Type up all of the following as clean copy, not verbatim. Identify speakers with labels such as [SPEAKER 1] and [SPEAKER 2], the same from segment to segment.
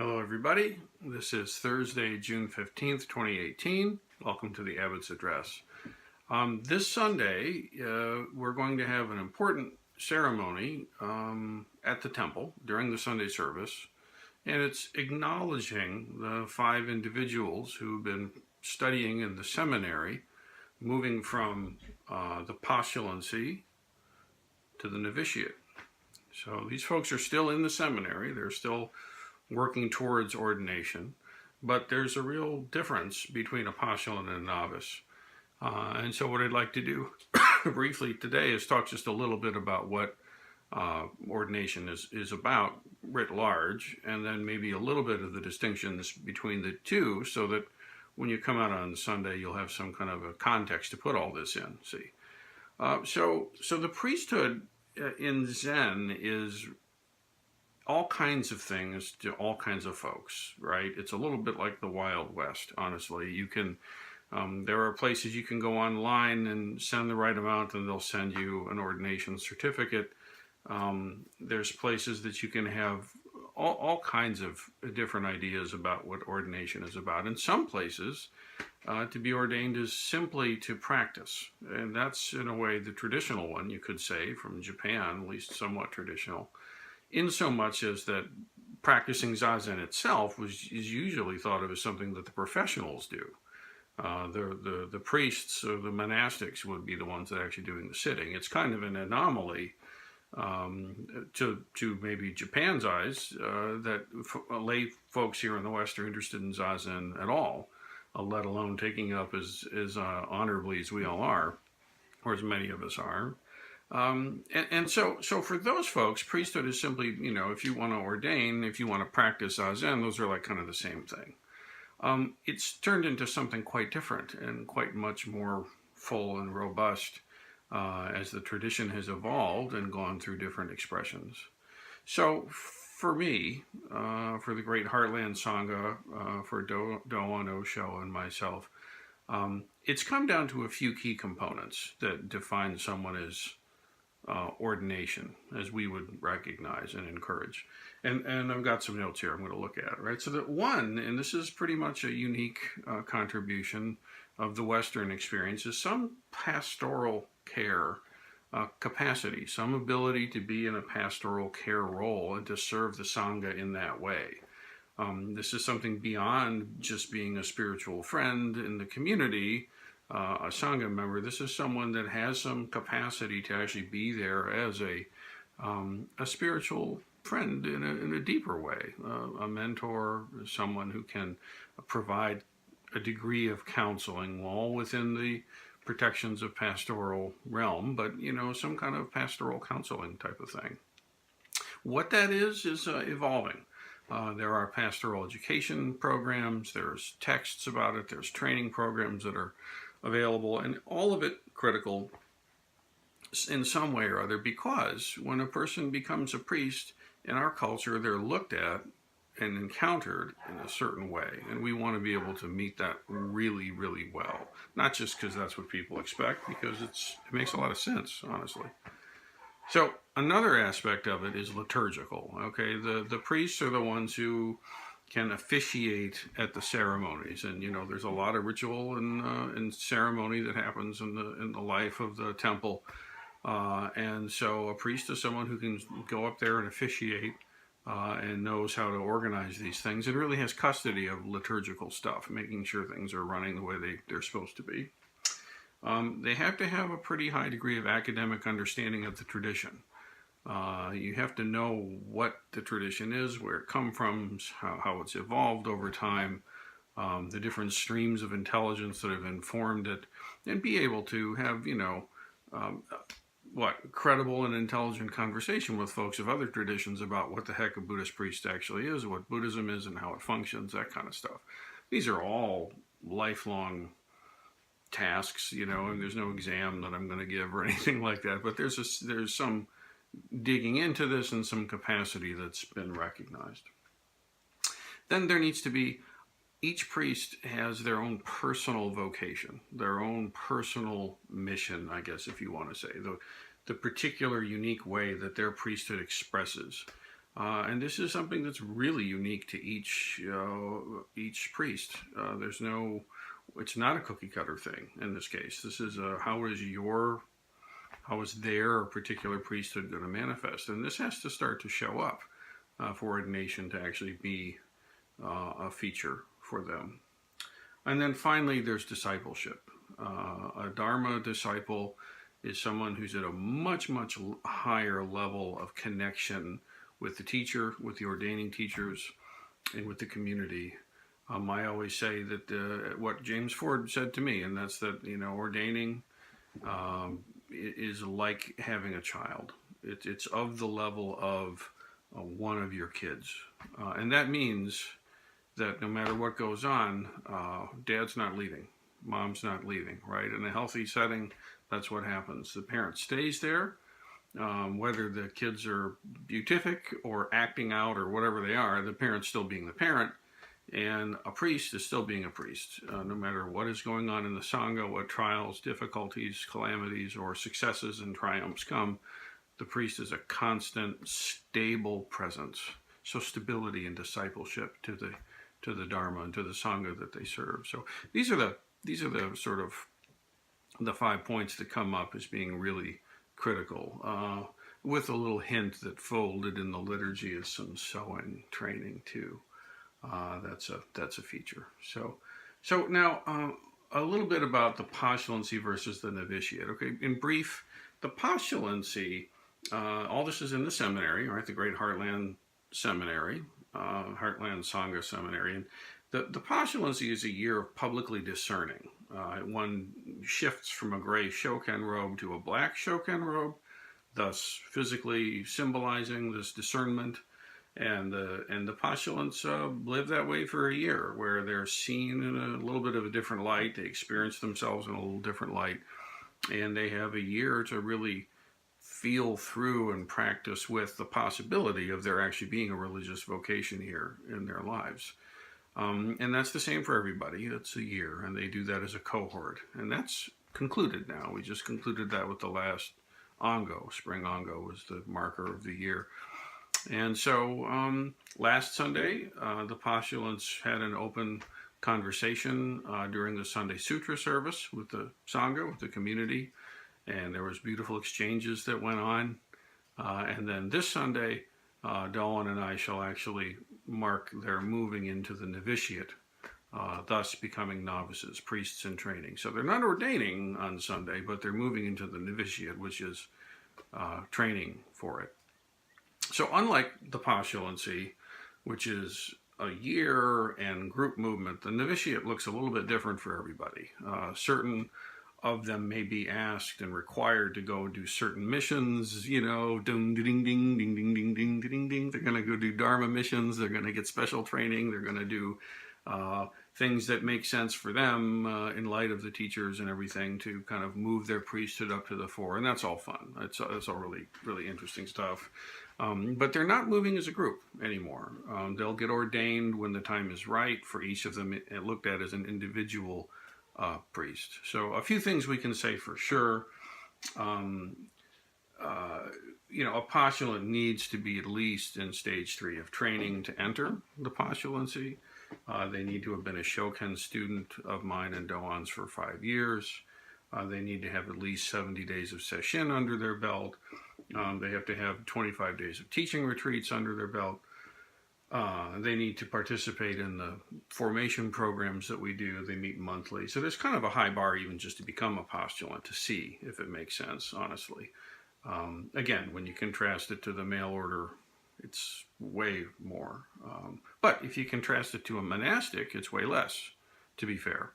[SPEAKER 1] Hello everybody, this is Thursday, June 15th, 2018. Welcome to the Abbots Address. This Sunday, we're going to have an important ceremony at the temple during the Sunday service, and it's acknowledging the 5 individuals who've been studying in the seminary, moving from the Postulancy to the Novitiate. So these folks are still in the seminary, they're still working towards ordination, but there's a real difference between a postulant and a novice. And so what I'd like to do briefly today is talk just a little bit about what ordination is about writ large, and then maybe a little bit of the distinctions between the two, so that when you come out on Sunday, you'll have some kind of a context to put all this in, see. So the priesthood in Zen is all kinds of things to all kinds of folks, right? It's a little bit like the Wild West, honestly. You can, there are places you can go online and send the right amount and they'll send you an ordination certificate. There's places that you can have all kinds of different ideas about what ordination is about. In some places, to be ordained is simply to practice. And that's, in a way, the traditional one, you could say, from Japan, at least somewhat traditional. In so much as that practicing Zazen itself is usually thought of as something that the professionals do. The priests or the monastics would be the ones that are actually doing the sitting. It's kind of an anomaly to maybe Japan's eyes that lay folks here in the West are interested in Zazen at all, let alone taking up as honorably as we all are, or as many of us are. So for those folks, priesthood is simply, if you want to ordain, if you want to practice Zazen, those are like kind of the same thing. It's turned into something quite different and quite much more full and robust as the tradition has evolved and gone through different expressions. So for me, for the great Heartland Sangha, for Doan Osho and myself, it's come down to a few key components that define someone as ordination, as we would recognize and encourage. And I've got some notes here I'm going to look at, right? So that one, and this is pretty much a unique contribution of the Western experience, is some pastoral care capacity, some ability to be in a pastoral care role and to serve the Sangha in that way. This is something beyond just being a spiritual friend in the community, a Sangha member. This is someone that has some capacity to actually be there as a spiritual friend in a deeper way, a mentor, someone who can provide a degree of counseling, all within the protections of pastoral realm, but some kind of pastoral counseling type of thing. What that is evolving. There are pastoral education programs, there's texts about it, there's training programs that are available, and all of it critical in some way or other, because when a person becomes a priest in our culture, they're looked at and encountered in a certain way, and we want to be able to meet that really, really well. Not just because that's what people expect, because it makes a lot of sense, honestly. So another aspect of it is liturgical. Okay, the priests are the ones who can officiate at the ceremonies, and there's a lot of ritual and ceremony that happens in the life of the temple, and so a priest is someone who can go up there and officiate and knows how to organize these things and really has custody of liturgical stuff, making sure things are running the way they're supposed to be. They have to have a pretty high degree of academic understanding of the tradition. You have to know what the tradition is, where it comes from, how it's evolved over time, the different streams of intelligence that have informed it, and be able to have, credible and intelligent conversation with folks of other traditions about what the heck a Buddhist priest actually is, what Buddhism is and how it functions, that kind of stuff. These are all lifelong tasks, and there's no exam that I'm going to give or anything like that, but there's some digging into this and some capacity that's been recognized. Then there needs to be, each priest has their own personal vocation, their own personal mission, I guess, if you want to say, the particular unique way that their priesthood expresses And this is something that's really unique to each priest. It's not a cookie cutter thing in this case. This is how is their particular priesthood going to manifest, and this has to start to show up for ordination to actually be a feature for them. And then finally, there's discipleship. A Dharma disciple is someone who's at a much, much higher level of connection with the teacher, with the ordaining teachers, and with the community. I always say that what James Ford said to me, and that's that, ordaining is like having a child. It's of the level of one of your kids. And that means that no matter what goes on, dad's not leaving, mom's not leaving, right? In a healthy setting, that's what happens. The parent stays there, whether the kids are beatific or acting out or whatever they are, the parent's still being the parent, and a priest is still being a priest, no matter what is going on in the Sangha, what trials, difficulties, calamities, or successes and triumphs come. The priest is a constant, stable presence. So stability and discipleship to the Dharma and to the Sangha that they serve. So these are the sort of the 5 points that come up as being really critical, with a little hint that folded in the liturgy is some sewing training too. That's a feature. So now a little bit about the postulancy versus the novitiate. Okay, in brief, the postulancy, all this is in the seminary, right? The Great Heartland Seminary, Heartland Sangha Seminary, and the postulancy is a year of publicly discerning. One shifts from a gray shoken robe to a black shoken robe, thus physically symbolizing this discernment. And the postulants live that way for a year, where they're seen in a little bit of a different light. They experience themselves in a little different light, and they have a year to really feel through and practice with the possibility of there actually being a religious vocation here in their lives. And that's the same for everybody. It's a year, and they do that as a cohort. And that's concluded now. We just concluded that with the last Ongo. Spring Ongo was the marker of the year. And so last Sunday, the postulants had an open conversation during the Sunday Sutra service with the Sangha, with the community. And there was beautiful exchanges that went on. And then this Sunday, Doan and I shall actually mark their moving into the novitiate, thus becoming novices, priests in training. So they're not ordaining on Sunday, but they're moving into the novitiate, which is training for it. So unlike the postulancy, which is a year and group movement, the novitiate looks a little bit different for everybody. Certain of them may be asked and required to go do certain missions, ding, ding, ding, ding, ding, ding, ding, ding, ding. They're going to go do Dharma missions. They're going to get special training. They're going to do things that make sense for them in light of the teachers and everything to kind of move their priesthood up to the fore. And that's all fun. That's all really, really interesting stuff. But they're not moving as a group anymore. They'll get ordained when the time is right, for each of them looked at as an individual priest. So a few things we can say for sure. A postulant needs to be at least in stage 3 of training to enter the postulancy. They need to have been a Shoken student of mine and Doan's for 5 years. They need to have at least 70 days of sesshin under their belt. They have to have 25 days of teaching retreats under their belt. They need to participate in the formation programs that we do. They meet monthly. So there's kind of a high bar even just to become a postulant, to see if it makes sense, honestly. Again, when you contrast it to the mail order, it's way more. But if you contrast it to a monastic, it's way less, to be fair.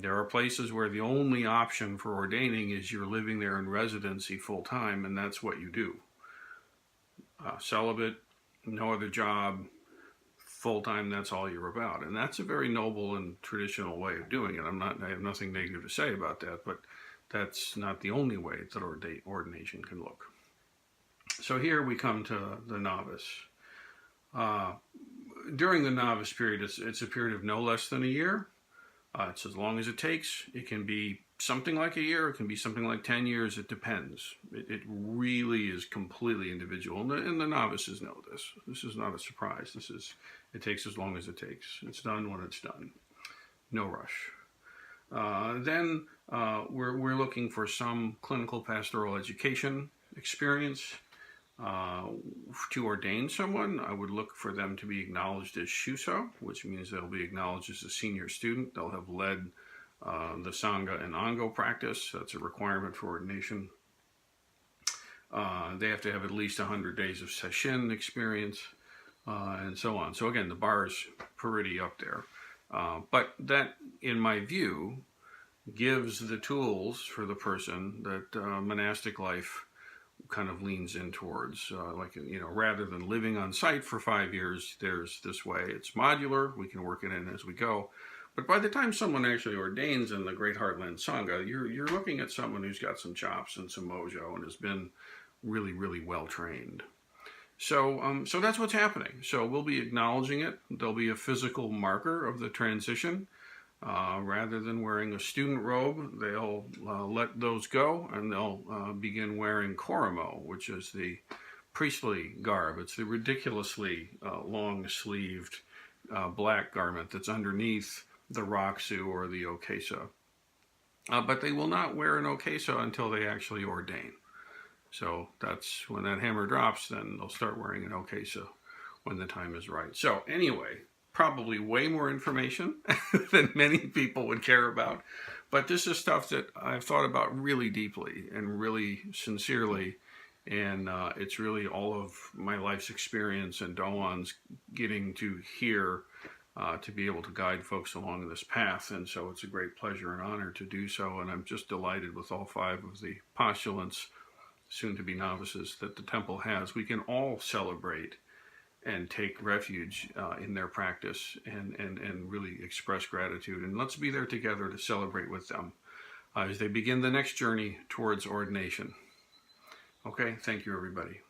[SPEAKER 1] There are places where the only option for ordaining is you're living there in residency full time, and that's what you do. Celibate, no other job, full time, that's all you're about. And that's a very noble and traditional way of doing it. I have nothing negative to say about that, but that's not the only way that ordination can look. So here we come to the novice. During the novice period, it's a period of no less than a year. It's as long as it takes. It can be something like a year. It can be something like 10 years. It depends. It really is completely individual. And the novices know this. This is not a surprise. It takes as long as it takes. It's done when it's done. No rush. Then we're looking for some clinical pastoral education experience. To ordain someone, I would look for them to be acknowledged as Shuso, which means they'll be acknowledged as a senior student. They'll have led the Sangha and Ango practice. That's a requirement for ordination. They have to have at least 100 days of Sesshin experience, and so on. So again, the bar is pretty up there. But that, in my view, gives the tools for the person that monastic life kind of leans in towards, rather than living on site for 5 years, there's this way. It's modular. We can work it in as we go. But by the time someone actually ordains in the Great Heartland Sangha, you're looking at someone who's got some chops and some mojo and has been really, really well trained. So that's what's happening. So we'll be acknowledging it. There'll be a physical marker of the transition. Rather than wearing a student robe, they'll let those go, and they'll begin wearing koromo, which is the priestly garb. It's the ridiculously long-sleeved black garment that's underneath the rakusu or the okesa. But they will not wear an okesa until they actually ordain. So that's when that hammer drops, then they'll start wearing an okesa when the time is right. So anyway, probably way more information than many people would care about. But this is stuff that I've thought about really deeply and really sincerely. And it's really all of my life's experience and Doan's getting to hear to be able to guide folks along this path. And so it's a great pleasure and honor to do so. And I'm just delighted with all 5 of the postulants, soon to be novices, that the temple has. We can all celebrate and take refuge in their practice and really express gratitude. And let's be there together to celebrate with them as they begin the next journey towards ordination. Okay, thank you, everybody.